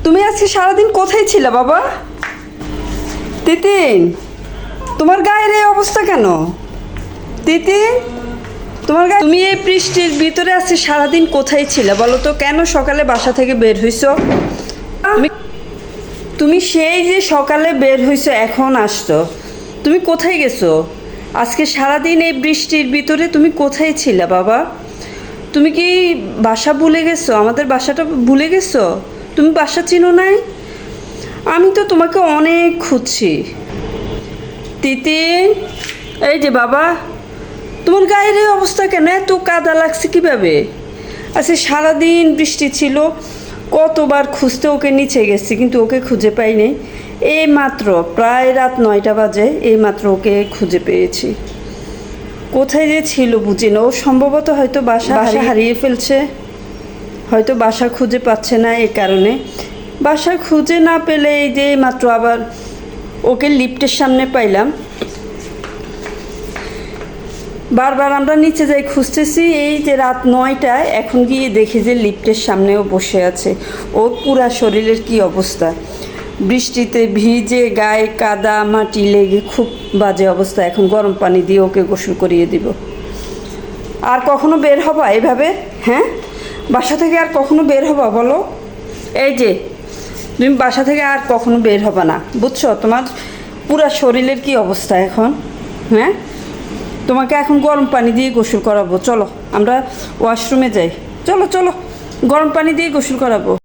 তুমি আজকে সারাদিন কোথায় ছিলে বাবা? তিতিন, তোমার গায়ের এই অবস্থা কেন? তিতিন, তুমি এই বৃষ্টির ভিতরে আজকে সারাদিন কোথায় ছিলে বলো তো? কেন সকালে বাসা থেকে বের হইছো? তুমি সেই যে সকালে বের হইছো এখন আসছো, তুমি কোথায় গেছো? আজকে সারাদিন এই বৃষ্টির ভিতরে তুমি কোথায় ছিলে বাবা? তুমি কি বাসা ভুলে গেছো? আমাদের বাসাটা ভুলে গেছো? তুমি বাসা চিনো নাই? আমি তো তোমাকে অনেক খুঁজছি। তিতিন, এই যে বাবা, তোমার গায়ের এই অবস্থা কেন? এত কাদা লাগছে কিভাবে? আচ্ছা, সারাদিন বৃষ্টি ছিল, কতবার খুঁজতে ওকে নিচে গেছি কিন্তু ওকে খুঁজে পাই নাই। এই মাত্র প্রায় রাত 9টা বাজে, এই মাত্র ওকে খুঁজে পেয়েছি। কোথায় যে ছিল বুঝি না। ও সম্ভবত হয়তো বাসা হারিয়ে ফেলছে, হয়তো বাসা খুঁজে পাচ্ছে না। এই কারণে বাসা খুঁজে না পেলে এই যে মাত্র আবার ওকে লিফটের সামনে পাইলাম। বারবার আমরা নিচে যাই খুঁজতেছি, এই যে রাত 9টায় এখন গিয়ে দেখি যে লিফটের সামনেও বসে আছে। ওর পুরা শরীরের কি অবস্থা, বৃষ্টিতে ভিজে গায়ে কাদা মাটি লেগে খুব বাজে অবস্থা। এখন গরম পানি দিয়ে ওকে গোসল করিয়ে দিব। আর কখনো বের হবা এভাবে? হ্যাঁ, বাসা থেকে আর কখনো বের হবা বলো? এই যে তুমি বাসা থেকে আর কখনো বের হবা না, বুঝছো? তোমার পুরা শরীরের কি অবস্থা এখন? হ্যাঁ, তোমাকে এখন গরম পানি দিয়ে গোসল করাবো। চলো আমরা ওয়াশরুমে যাই, চলো চলো, গরম পানি দিয়ে গোসল করাবো।